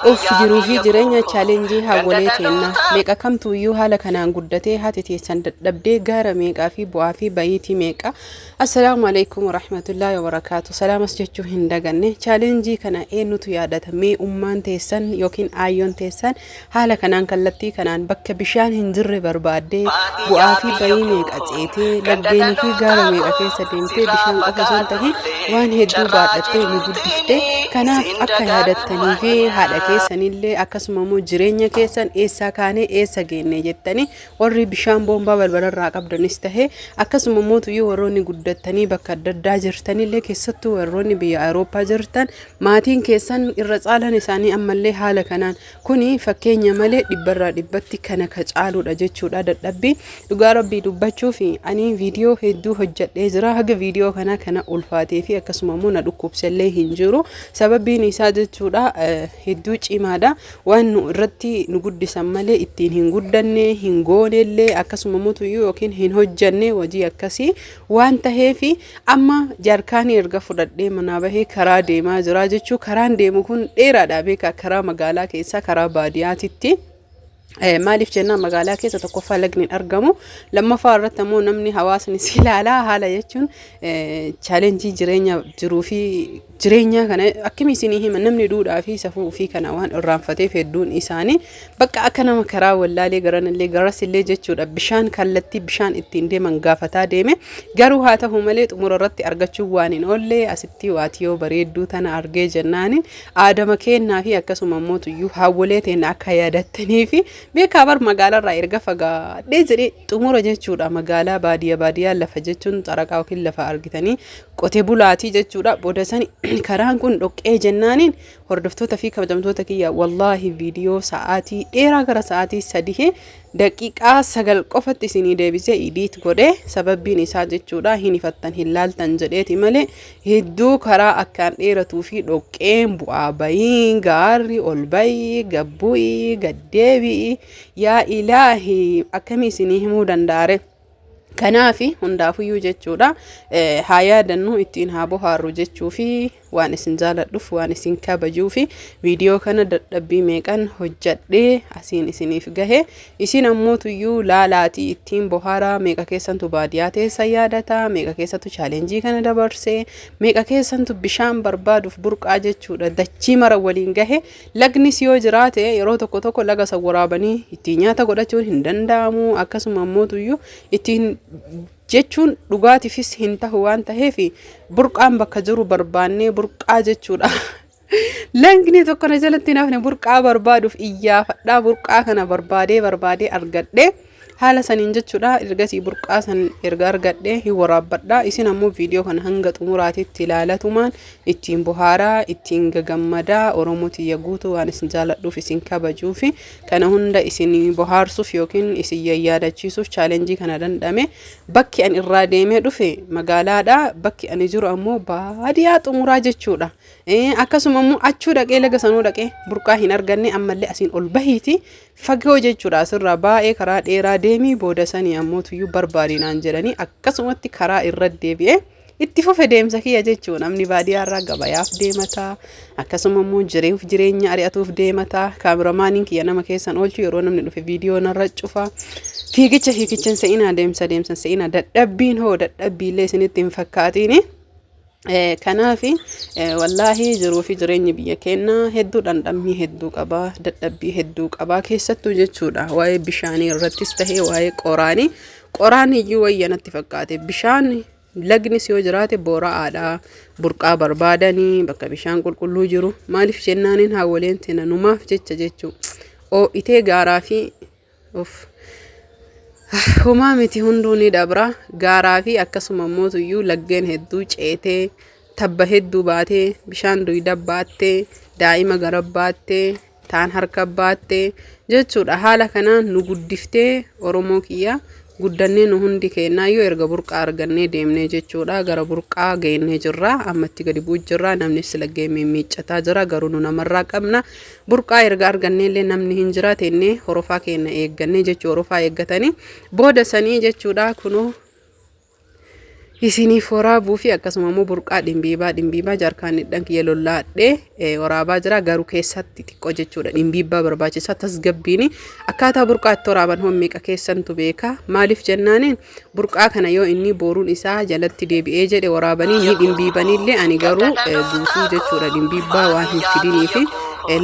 Of jiruu fi jireenya chaalenjii hawwalee teenna meeqa kamtu iyyuu haala kanaan guddatee haati teessan dadhabdee gaara meeqaa fi bu'aa fi bayiitii meeqa. Assalaamu alaykum warahmatullahi wabarakaatu. Salaamas jechuu hin daganne chaalenjii kana eenyutu yaadata mee ummaan teessan yookiin aayyoon teessan haala kanaan kallattii kanaan bakka bishaan hin jirre barbaaddee bu'aa fi bayii meeqa ceetee laggeenii fi gaara meeqa keessa deemtee bishaan qofa osoo hin tahin waan hedduu baadhattee nu guddiftee kanaaf akka yaadattanii fi haadha keessanillee akkasumas jireenya keessan eessaa kaanee eessa geenne jettanii warri bishaan boombaa balbalarraa qabdanis tahee akkasumas mootuyyuu warroonni guddatanii bakka adda addaa jirtanillee keessattuu warroonni biyya Awurooppaa jirtan maatiin keessan irra caalan isaanii ammallee haala kanaan kuni fakkeenya malee dhibbarraa dhibbatti kana ka caaluudha jechuudha dadhabbii dhugaa rabbii dubbachuuf ani viidiyoo hedduu hojjedhee jira haga viidiyoo kana ulfaatee fi akkasumas na dhukkubsellee hin jiru sababiin isaa jechuudha hedduu cimaadha waan nu irratti nu guddisan malee ittiin hin guddanne hin goonellee akkasumas mootuyyuu yookiin hin hojjanne hojii akkasii waan taheefi amma jarkaanii erga fudhadhee manaa bahee karaa deemaa jira jechuu karaan deemu kun dheeraadha beeka karaa magaalaa keessaa karaa baadiyyaatitti maaliif jennaan magaalaa keessa tokkoffaa lagni argamu lammaffaa irratti ammoo namni hawaasni si ilaalaa haala jechuun chaalenjii jireenya jiruu fi jireenya kana akkami isinii hima namni duudhaa fi safuu fi kana waan irraanfateef hedduun isaanii bakka akka nama karaa wallaalee garanallee garasillee jechuudha bishaan kallattii bishaan ittiin deeman gaafataa deeme garuu haa ta'u malee xumura irratti argachuu waan hin oolle asitti waatiyoo bareedduu tana argee jennaaniin aadama kennaa fi akkasuma mootuyyuu hawwalee ta'een akka yaadattanii fi beekaa bar magaalarraa erga fagaadhee jedhee xumura jechuudha magaalaa baadiyyaa lafa jechuun xaraqaa yookiin lafa argitanii qotee bulaatii jechuudha booda sani karaan kun dhoqqee jennaaniin hordoftoota fi kabajamtoota kiyya wallahi viidiyoo sa'aatii dheeraa gara sa'aatii 3 daqiiqaa 9 qofatti isinii deebisee idiit godhe sababbiin isaa jechuudha hin ifattan hin laaltan jedheeti malee hedduu karaa akkaan dheeratuu fi dhoqqeen bu'aa bayii gaarri ol bayii gabbu'ii gaddeebi'i yaa ilaahi akkamii isinii himuu danda'are kanaafi hundaafuyyuu jechuudha haa yaadannu ittiin haa bohaarru jechuu fi waan isin jaaladhuuf waan isin kabajuu fi viidiyoo kana dadhabbii meeqan hojjadhee asiin isiniif gahe isin ammootuyyuu laalaatii ittiin bohaaraa meeqa keessantu baadiyyaa teessa yaadata meeqa keessattu chaalenjii kana dabarsee meeqa keessantu bishaan barbaaduuf burqaa jechuudha dachii mara waliin gahe lagnis yoo jiraate yeroo tokko laga san waraabanii ittiin nyaata godhachuun hin danda'amu akkasuma ammootuyyuu ittiin jechuun dhugaatiifis hin tahu waan taheef burqaan bakka jiru barbaannee burqaa jechuudha lagni tokko na jalatti nafne burqaa barbaaduuf iyyaafadhaa burqaa kana barbaadee argadhe haala saniin jechuudha ergasii burqaa san erga argadhe hin waraabbadha isin ammoo viidiyoo kana hanga xumuraatitti ilaalatumaan ittiin bohaaraa ittiin gagammadaa oromooti yaguutu waan isin jaaladhuuf isin kabajuu fi kana hunda isin bohaarsuuf yookiin isin yaadachiisuuf chaalenjii kana dandame bakki an irraa deemee dhufe magaalaadha bakki ani jiru ammoo baadiyyaa xumuraa jechuudha akkasuma ammoo achuu dhaqee laga sanuu dhaqee burqaa hin arganne ammallee asiin ol bahiiti fagoo jechuudha asirraa baay'ee karaa dheeraa deemii booda sanii ammootuyyuu barbaadinaan jedhanii akkasumatti karaa irra deebi'ee itti fufe deemsa kiyya jechuudha namni baadiyyaarraa gabayaaf deemataa akkasuma immoo jireenya ari'atuuf deemataa kaameramaaniin kiyya nama keessan oolchu yeroo namni dhufe viidiyoo narra cufa fiigichan sa'inaa deemsan sa'inaa dadhabbiillee isinitti hin fakkaatiini. Kanaafi wallahi jiruu fi jireenyi biyya keenya hedduu dhandhammii hedduu qaba dadhabbii hedduu qaba keessattuu jechuudha waa'ee bishaanii irrattis tahee waa'ee qoraan iyyuu wayyanatti fakkaate bishaan lagnis yoo jiraate boora'aadha burqaa barbaadanii bakka bishaan qulqulluu jiru maaliif jennaaniin hawwaleen teena numaaf jecha jechuu itee gaaraa fi Huma miti hunduu ni dabra gaaraa fi akkasuma mootuyyuu laggeen hedduu ceetee tabba hedduu baatee bishaan duyda baattee daa'ima gara baattee taan harka baattee jechuudha haala kanaan nu guddiftee oromoo kiyya guddannee nu hundi kennaa yoo erga burqaa argannee deemnee jechuudha gara burqaa geennee jirra ammatti gadi bu'u jirra namni laggee miiccataa jira garuu nu namarraa qabna burqaa erga argannee illee namni hin jiraatenne horofaa keenya eeggannee jechuu horofaa eeggatanii booda sanii jechuudha kunoo isiniif waraabuu fi akkasuma immoo burqaa dhimbiibaa jaarkaanidhaan kiyya lolladhee waraabaa jira garuu keessatti xiqqoo jechuudha dhimbiibaa barbaachisaa tasgabbiin akkaataa burqaa itti waraaban meeqa keessantu beeka maaliif jennaaniin burqaa kana yoo inni boruun isaa jalatti deebi'ee jedhe waraabanii ni dhimbiibanillee ani garuu guutuu jechuudha dhimbiibaa waan hin fidinii fi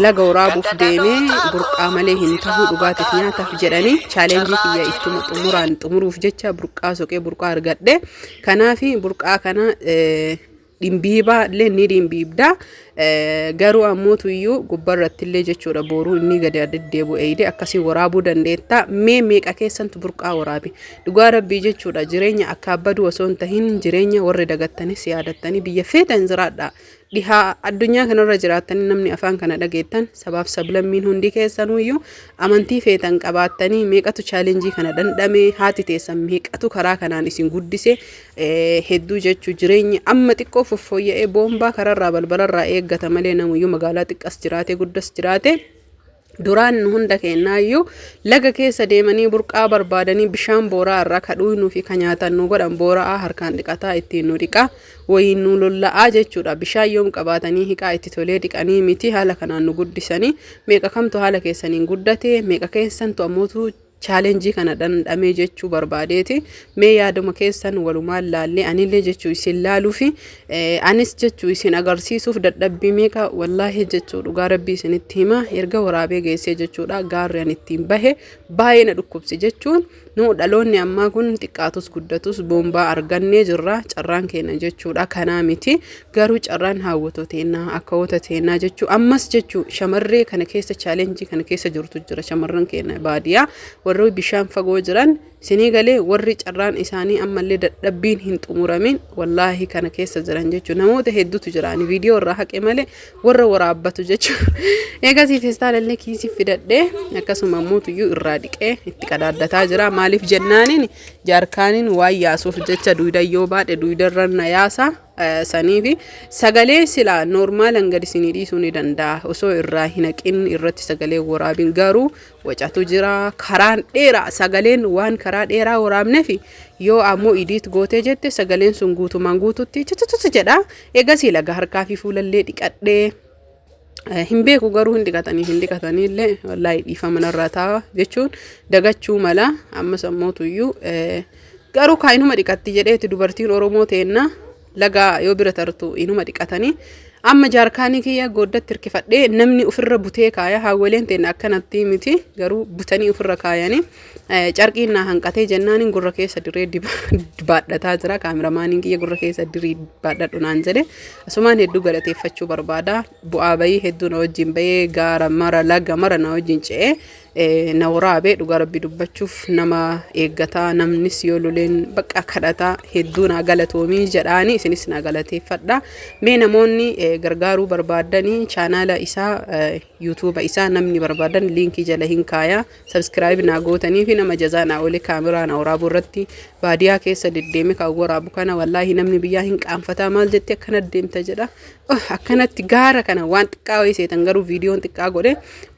laga waraabuuf deemee burqaa malee hin ta'uu dhugaatiif nyaataaf jedhanii chaalenjii kiyya ittuma xumuruuf jecha burqaa soqee burqaa argadhe kanaafi burqaa kana dhimbiibaa illee ni dhimbiibda garuu ammoo tuyyuu gubbarratti illee jechuudha boruu inni gadi deddeebi'ee akkasii waraabuu dandeetta meeqa keessantu burqaa waraabi dhugaa rabbii jechuudha jireenya akka abbadu osoo hin tahin jireenya warri dagattanis yaadattanii biyya feetan jiraadha dhihaa addunyaa kanarra jiraatanii namni afaan kana dhageettan sabaaf sablammiin hundi keessanuyyuu amantii feetan qabaattanii meeqatu chaalenjii kana dandhame haati teessan meeqatu karaa kanaan isin guddise hedduu jechuu jireenya amma xiqqoo foffooyya'ee boombaa kararraa balbalarraa eeggata malee namuyyuu magaalaa xiqqas jiraate guddas jiraate duraan hunda kennaayyuu laga keessa deemanii burqaa barbaadanii bishaan booraa irraa kadhuunuu fi kanyaatan nu godhan booraa harkaan dhiqataa ittiin nu dhiqa wayiin nu lolla'aa jechuudha bishaan yoom qabaatanii hiqaa itti tolee dhiqanii miti haala kanaan nu guddisanii meeqa kamtu haala keessaniin guddate meeqa keessantu ammootu chaalenjii kana dandhamee jechuu barbaadeeti mee yaaduma keessan walumaan laallee anillee jechuu isin laaluu fi anis jechuu isin agarsiisuuf dadhabbii meeqa wallaahi jechuu dhugaa rabbii isinitti hima erga waraabee geessee jechuudha gaarri an ittiin bahe baay'ee na dhukkubsi jechuun nu dhaloonni ammaa kun xiqqaatus guddatus boombaa argannee jirra carraan keenya jechuudha kanaa miti garuu carraan hawwatooteennaa akka hootateennaa jechuu ammas jechuu shamarree kana keessa chaalenjii kana keessa jirtu jira shamarran keenya baadiyaa warri bishaan fagoo jiran sinii galee warri carraan isaanii ammallee dadhabbiin hin xumuramin wallaahi kana keessa jiran jechuu namoota hedduutu jirani viidiyoo irraa haqe malee warra waraabbatu jechuu eegasii feestaalallee kiisii fidadhee akkasuma mootuyyuu irraa dhiqee itti qadaaddataa jira maaliif jennaaniin jaarkaaniin waan yaasuuf jecha duudayyoo baadhe duudarran na yaasa saniifi sagalee sila normaalan gadi isinii dhiisuu ni danda'a osoo irraa hin haqin irratti sagalee waraabin garuu wacatu jira karaan dheeraa sagaleen waan karaa dheeraa waraabneef yoo ammoo idiit gootee jette sagaleen sun guutumaan guututti tututu jedha eegasii laga harkaa fi fuulallee dhiqadhee hin beeku garuu hin dhiqatanii illee wallaahi dhiifama narraa ta'a jechuun dagachuu mala ammas ammootuyyuu garuu kaayinuma dhiqatti jedheeti dubartiin Oromoo teenna laga yoo bira tartu inuma dhiqatanii amma jaarkaanii kiyya gooddatti hirkifadhee namni ofirra butee kaaya hawwaleen teenya akkanatti miti garuu butanii ofirra kaayanii carqiin na hanqatee jennaan gurra keessa diree dibaadhataa jira kaameramaaniin kiyya gurra keessa dirii baadhadhu naan jedhe asumaan hedduu galateeffachuu barbaada bu'aa bayii hedduu na wajjin bayee gaara mara laga mara na wajjin ce'ee na waraabee dhugaa rabbii dubbachuuf nama eeggataa namnis yoo loleen bakka kadhataa hedduu na galatoomii jedhaanii isinis na galateeffadha mee namoonni gargaaruu barbaadanii chaanaala isaa yuutuuba isaa namni barbaadan liinkii jala hin kaaya sabskiraayib na gootanii fi nama jazaa na olee kaameraa na waraabuu irratti baadiyaa keessa deddeeme ka waraabu kana wallaahi namni biyyaa hin qaanfataa maal jettee akkana deemta jedha akkanatti gaara kana waan xiqqaa wayii seetan garuu viidiyoon xiqqaa godhe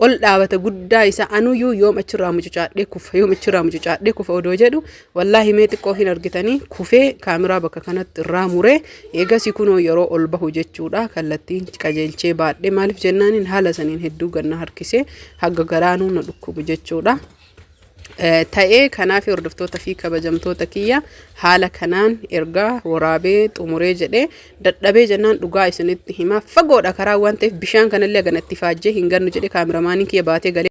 ol dhaabata guddaa isa anuyyuu yoom achirraa mucucaadhee kufa odoo jedhu wallaahi mee xiqqoo hin argitanii kufee kaameraa bakka kanatti irraa muree eegasii kunoo yeroo ol bahu jechuudha kallattiin qajeelchee baadhee maaliif jennaaniin haala saniin hedduu ganna harkisee hagga garaanuu na dhukkubu jechuudha. ta'ee kanaaf hordoftoota fi kabajamtoota kiyya haala kanaan ergaa waraabee xumuree jedhee dadhabee jennaan dhugaa isinitti hima fagoodha karaa waan ta'eef bishaan kanallee ganatti faajjee hin gannu jedhe kaameramaaniin kiyya baatee galee